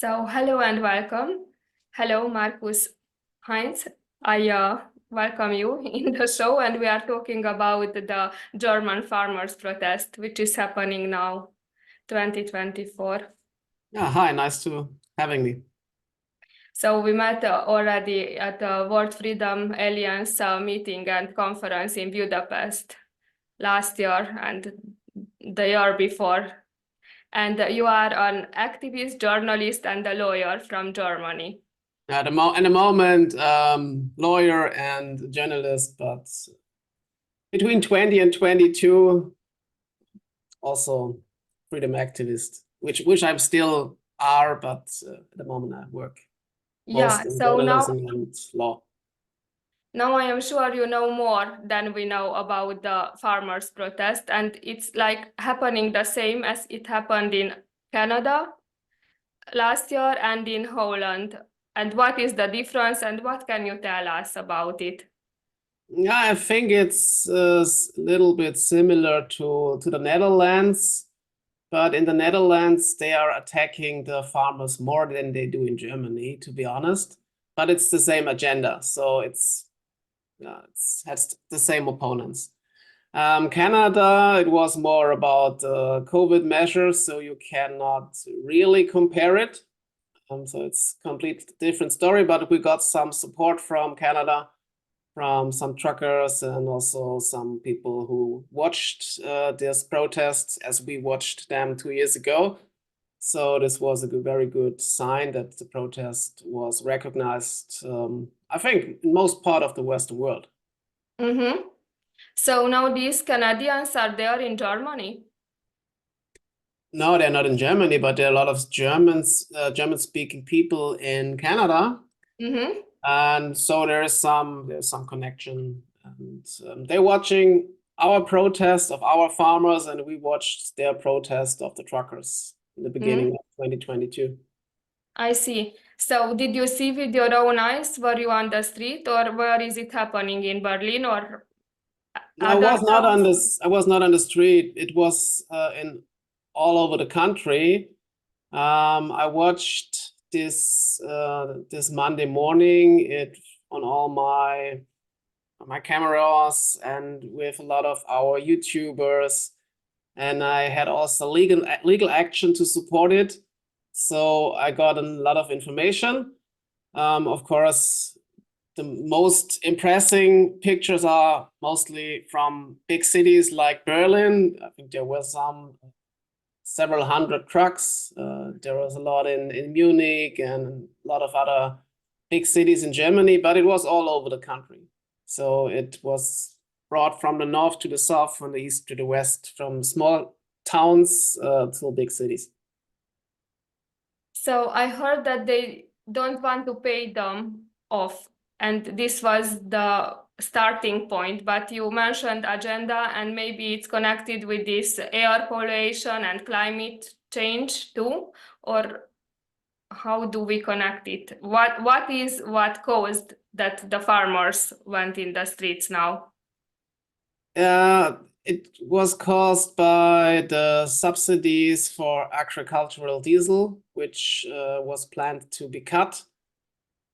So, hello and welcome. Hello, Markus Haintz. I welcome you in the show, and we are talking about the German farmers' protest, which is happening now, 2024. Yeah, hi, nice to having me. So we met already at the World Freedom Alliance meeting and conference in Budapest last year and the year before. And you are an activist, journalist, and a lawyer from Germany. At the moment, lawyer and journalist, but between 20 and 22, also freedom activist, which I'm still are, but at the moment I work most in journalism and law. Now I am sure you know more than we know about the farmers' protest, and it's like happening the same as it happened in Canada last year and in Holland. And what is the difference, and what can you tell us about it? Yeah, I think it's a little bit similar to the Netherlands, but in the Netherlands they are attacking the farmers more than they do in Germany, to be honest. But it's the same agenda, so it has the same opponents. Canada, it was more about COVID measures, so you cannot really compare it. So it's a complete different story, but we got some support from Canada, from some truckers and also some people who watched this protest as we watched them 2 years ago. So this was a very good sign that the protest was recognized, I think, in most part of the Western world. Mm-hmm. So now these Canadians are there in Germany? No, they're not in Germany, but there are a lot of German-speaking people in Canada. Mm-hmm. And so there's some connection, and they're watching our protest of our farmers, and we watched their protest of the truckers in the beginning of 2022. I see. So did you see with your own eyes? Were you on the street, or where is it happening, in Berlin or I was not on this. I was not on the street. It was in all over the country. I watched this Monday morning on all my cameras and with a lot of our YouTubers, and I had also legal action to support it. So I got a lot of information. Of course, the most impressive pictures are mostly from big cities like Berlin. I think there were several hundred trucks. There was a lot in Munich and a lot of other big cities in Germany, but it was all over the country. So it was brought from the north to the south, from the east to the west, from small towns to big cities. So I heard that they don't want to pay them off, and this was the starting point, but you mentioned agenda, and maybe it's connected with this air pollution and climate change too, or how do we connect it? What caused that the farmers went in the streets now? It was caused by the subsidies for agricultural diesel, which was planned to be cut.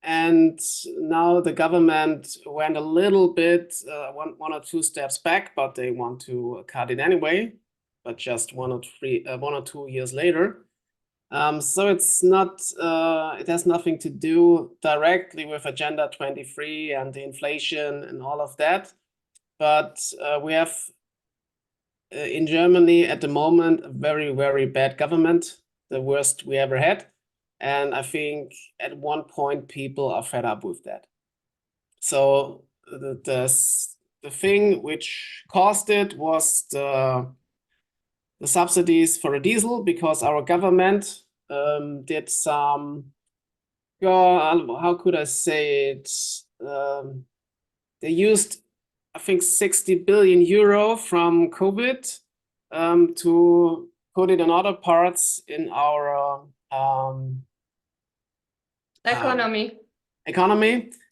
And now the government went a little bit, one or two steps back, but they want to cut it anyway, but just 1 or 2 years later. So it's not, it has nothing to do directly with Agenda 23 and the inflation and all of that. But we have in Germany at the moment a very, very bad government, the worst we ever had. And I think at one point people are fed up with that. So the thing which caused it was the subsidies for the diesel, because our government did some, how could I say it? They used, I think, 60 billion euro from COVID to put it in other parts in our Economy.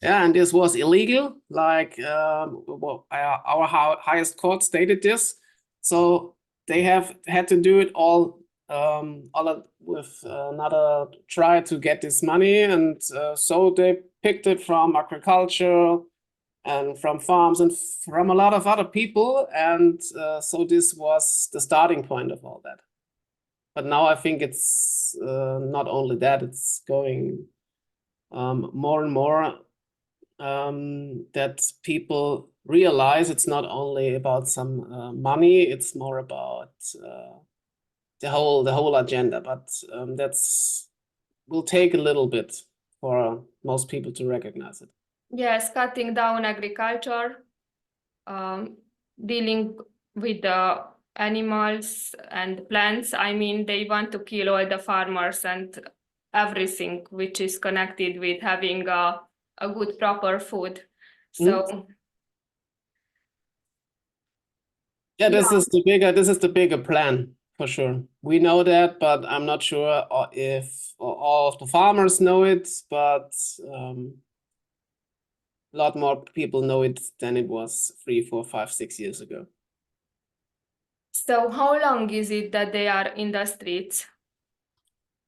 Yeah, and this was illegal. Like our highest court stated this, so they have had to do it all with another try to get this money, and so they picked it from agriculture and from farms and from a lot of other people, and so this was the starting point of all that. But now I think it's not only that, it's going more and more that people realize it's not only about some money, it's more about the whole agenda. But that's will take a little bit for most people to recognize it. Yes, cutting down agriculture, dealing with the animals and plants. I mean, they want to kill all the farmers and everything which is connected with having a good, proper food. So yeah, this is the bigger plan for sure. We know that, but I'm not sure if all of the farmers know it, but a lot more people know it than it was 3, 4, 5, 6 years ago. So how long is it that they are in the streets?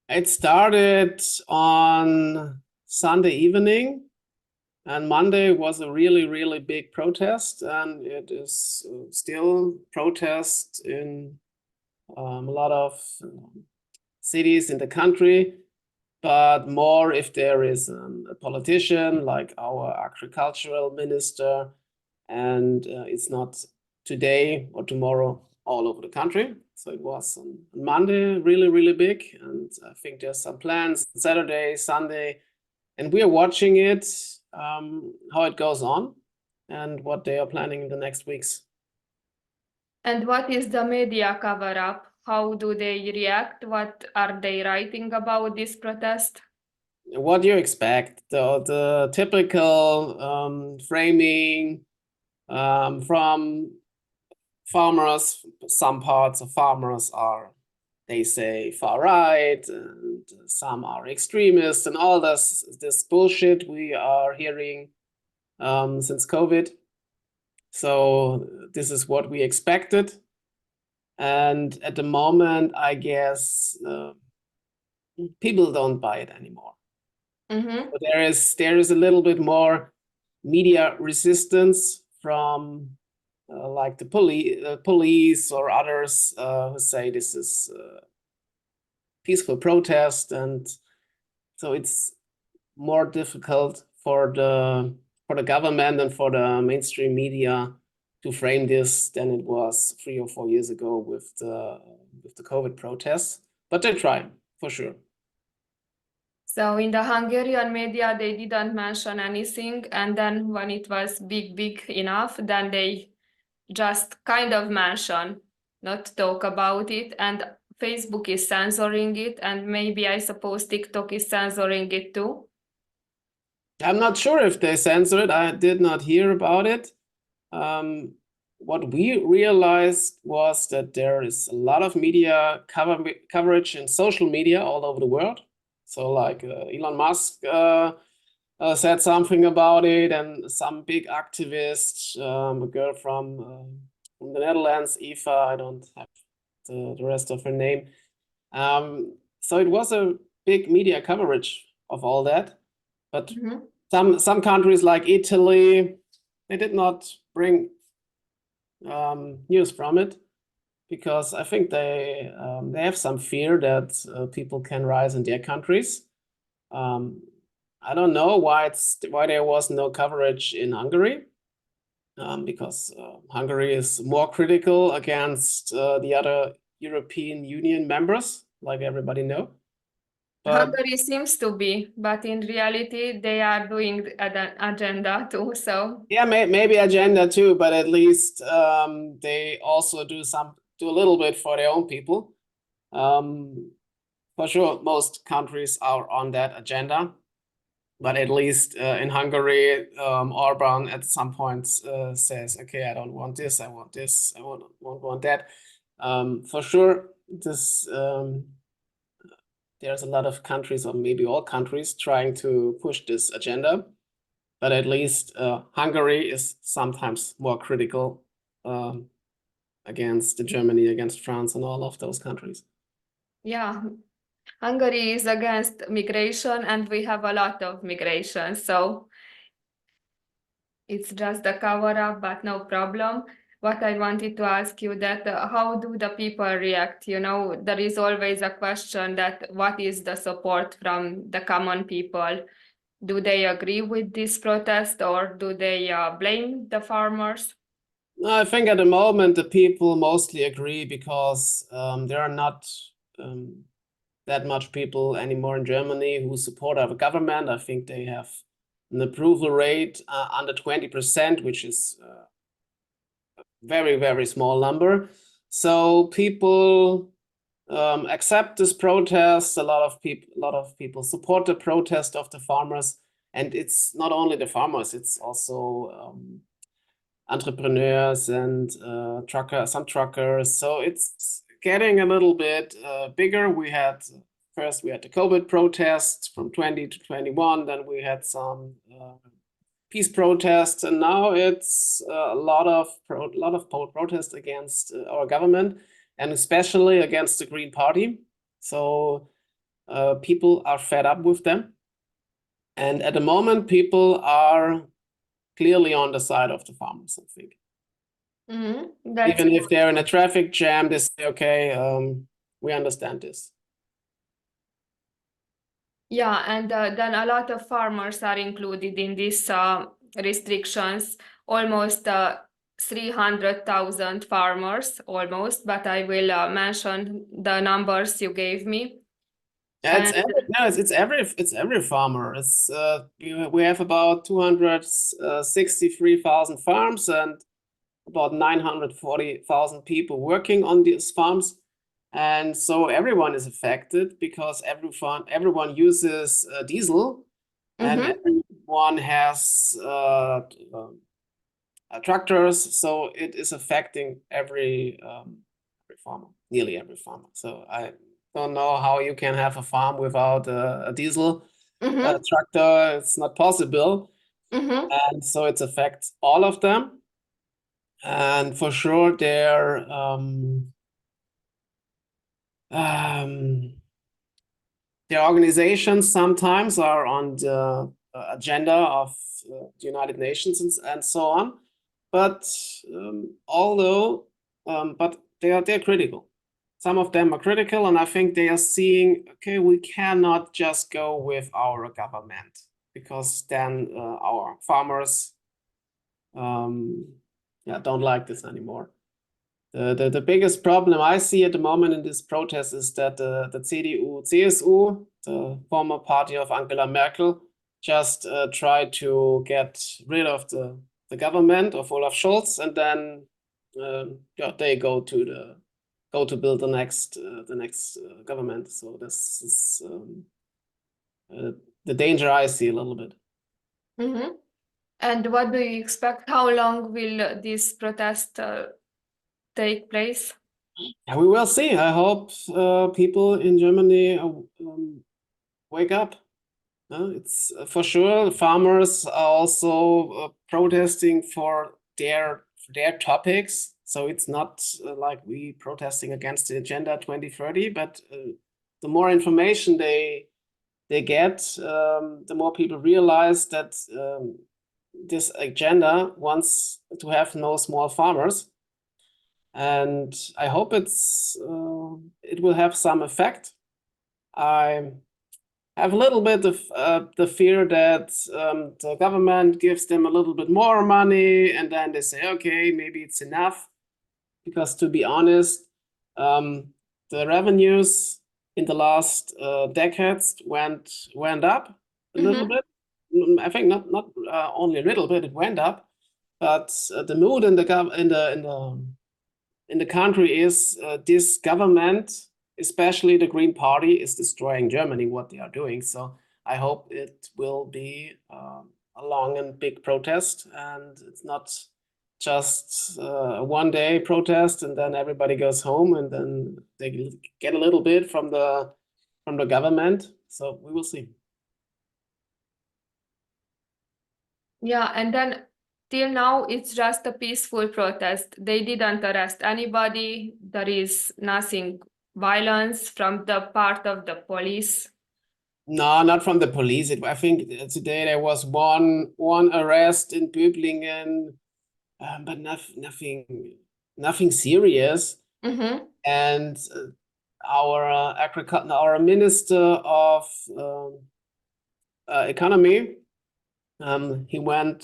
It started on Sunday evening, and Monday was a really, really big protest, and it is still protest in a lot of cities in the country, but more if there is a politician like our agricultural minister, and it's not today or tomorrow all over the country. So it was on Monday really, really big, and I think there's some plans Saturday, Sunday, and we are watching it, how it goes on and what they are planning in the next weeks. And what is the media cover-up? How do they react? What are they writing about this protest? What do you expect? The typical framing from farmers. Some parts of farmers are, they say, far right, and some are extremists, and all this bullshit we are hearing since COVID. So this is what we expected, and at the moment, I guess people don't buy it anymore. So there is a little bit more media resistance from like the police or others who say this is peaceful protest, and so it's more difficult for the government and for the mainstream media to frame this than it was 3 or 4 years ago with the COVID protests. But they try for sure. So in the Hungarian media, they didn't mention anything, and then when it was big enough, then they just kind of mention, not talk about it, and Facebook is censoring it, and maybe I suppose TikTok is censoring it too. I'm not sure if they censor it. I did not hear about it. What we realized was that there is a lot of media coverage in social media all over the world. So like Elon Musk said something about it, and some big activist, a girl from the Netherlands, Eva, I don't have the rest of her name. So it was a big media coverage of all that, but some countries like Italy, they did not bring news from it, because I think they have some fear that people can rise in their countries. I don't know why there was no coverage in Hungary, because Hungary is more critical against the other European Union members, like everybody know. But Hungary seems to be, but in reality, they are doing an agenda too. So yeah, maybe agenda too, but at least they also do a little bit for their own people. For sure, most countries are on that agenda, but at least in Hungary, Orban at some point says, "Okay, I don't want this. I want this. I won't want that." For sure, this. There's a lot of countries, or maybe all countries, trying to push this agenda, but at least Hungary is sometimes more critical against Germany, against France, and all of those countries. Yeah, Hungary is against migration and we have a lot of migration, so it's just a cover up, but no problem. What I wanted to ask you that how do the people react? You know, there is always a question that what is the support from the common people? Do they agree with this protest or do they blame the farmers? I think at the moment the people mostly agree because there are not that much people anymore in Germany who support our government. I think they have an approval rate under 20%, which is a very, very small number. So people accept this protest. A lot of people support the protest of the farmers, and it's not only the farmers; it's also entrepreneurs and some truckers. So it's getting a little bit bigger. First we had the COVID protests from 20 to 21. Then we had some peace protests, and now it's a lot of protests against our government, and especially against the Green Party. So people are fed up with them, and at the moment people are clearly on the side of the farmers, I think. Even if they're in a traffic jam, they say, okay, we understand this. Yeah, and then a lot of farmers are included in these restrictions, almost 300,000 farmers, almost, but I will mention the numbers you gave me. Yeah, it's every farmer. It's we have about 263,000 farms and about 940,000 people working on these farms, and so everyone is affected because everyone uses diesel, and everyone has tractors, so it is affecting every farmer, nearly every farmer. So I don't know how you can have a farm without a diesel tractor. It's not possible. And so it affects all of them. And for sure, their organizations sometimes are on the agenda of the United Nations and so on. But but they're critical. Some of them are critical, and I think they are seeing, okay, we cannot just go with our government because then our farmers don't like this anymore. The biggest problem I see at the moment in this protest is that the CDU, CSU, the former party of Angela Merkel, just tried to get rid of the government of Olaf Scholz, and then they go to build the next government. So this is the danger I see a little bit. And what do you expect? How long will this protest take place? We will see. I hope people in Germany wake up. It's for sure farmers are also protesting for their topics. So it's not like we protesting against the Agenda 2030, but the more information they get, the more people realize that this agenda wants to have no small farmers. And I hope it will have some effect. I have a little bit of the fear that the government gives them a little bit more money, and then they say, okay, maybe it's enough. Because to be honest, the revenues in the last decades went up a little bit. I think not only a little bit, it went up, but the mood in the country is this government, especially the Green Party, is destroying Germany, what they are doing. So I hope it will be a long and big protest, and it's not just a one-day protest and then everybody goes home and then they get a little bit from the government. So we will see. Yeah, and then till now it's just a peaceful protest. They didn't arrest anybody. There is nothing violence from the part of the police? No, not from the police. I think today there was one arrest in Böblingen, but nothing serious. Mm-hmm. And our minister of economy, he went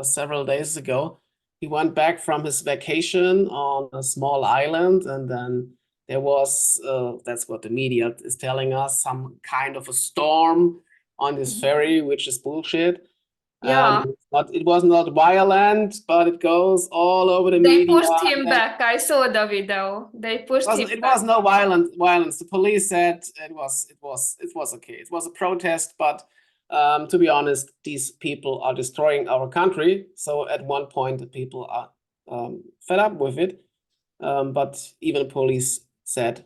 several days ago. He went back from his vacation on a small island, and then there was, that's what the media is telling us, some kind of a storm on this ferry, which is bullshit. Yeah. It was not violent, but it goes all over the They media. pushed him back. I saw the video. They pushed him It back. was no violence. The police said it was okay. It was a protest, but to be honest, these people are destroying our country. So at one point, the people are fed up with it. But even police said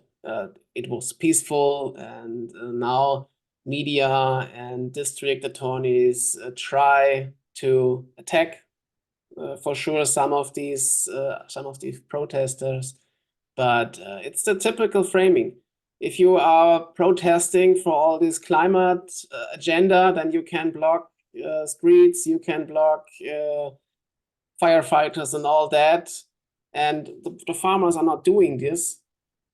it was peaceful, and now media and district attorneys try to attack for sure some of these protesters. But it's the typical framing. If you are protesting for all this climate agenda, then you can block streets, you can block firefighters and all that. And the farmers are not doing this.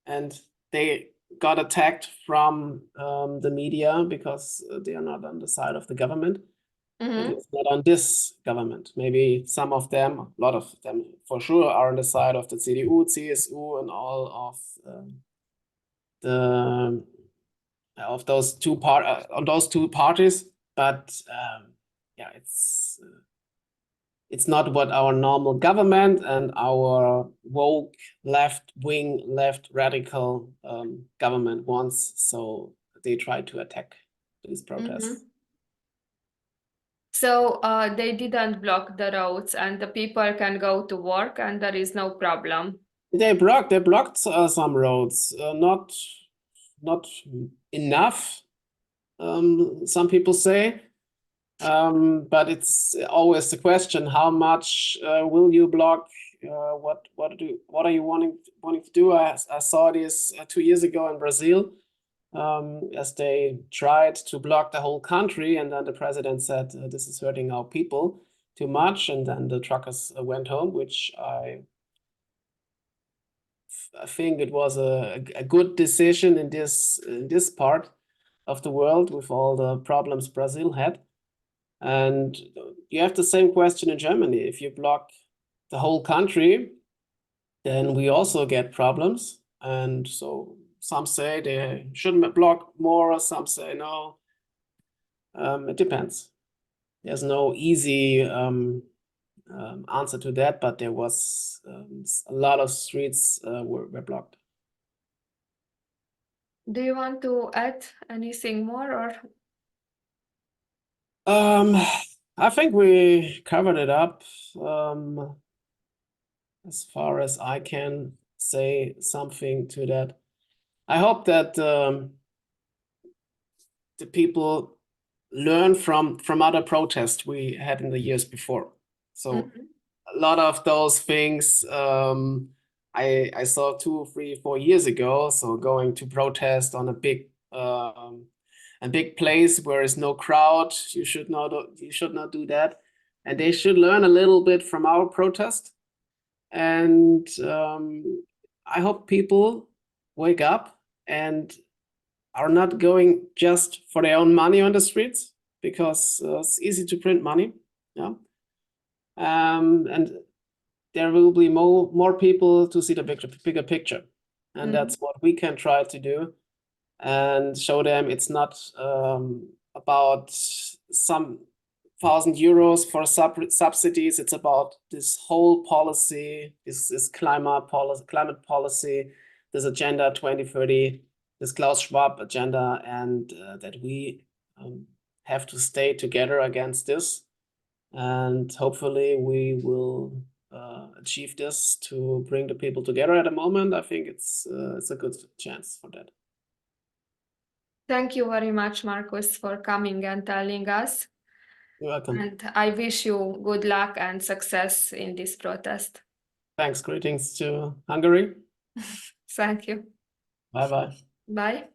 And they got attacked from the media because they are not on the side of the government. At least not on this government. Maybe some of them, a lot of them for sure, are on the side of the CDU, CSU, and all of those two parties. But yeah, it's not what our normal government and our woke left radical government wants. So they try to attack these protests. So they didn't block the roads, and the people can go to work, and there is no problem. They blocked some roads, not enough. Some people say, but it's always the question: how much will you block? What are you wanting to do? I saw this 2 years ago in Brazil. As they tried to block the whole country, and then the president said, this is hurting our people too much, and then the truckers went home, which I think it was a good decision in this part of the world with all the problems Brazil had. And you have the same question in Germany. If you block the whole country, then we also get problems. And so some say they shouldn't block more, some say no. It depends. There's no easy answer to that, but there was a lot of streets were blocked. Do you want to add anything more, or? I think we covered it up as far as I can say something to that. I hope that the people learn from other protests we had in the years before. So a lot of those things I saw 2, 3, 4 years ago. So going to protest on a big place where is no crowd, you should not do that. And they should learn a little bit from our protest. And I hope people wake up and are not going just for their own money on the streets, because it's easy to print money. Yeah. And there will be more people to see the bigger picture. And that's what we can try to do, and show them it's not about some €1,000 for subsidies. It's about this whole policy, this climate policy, this Agenda 2030, this Klaus Schwab agenda, and that we have to stay together against this. And hopefully we will achieve this to bring the people together. At the moment, I think it's a good chance for that. Thank you very much, Markus, for coming and telling us. You're welcome. And I wish you good luck and success in this protest. Thanks. Greetings to Hungary. Thank you. Bye-bye. Bye.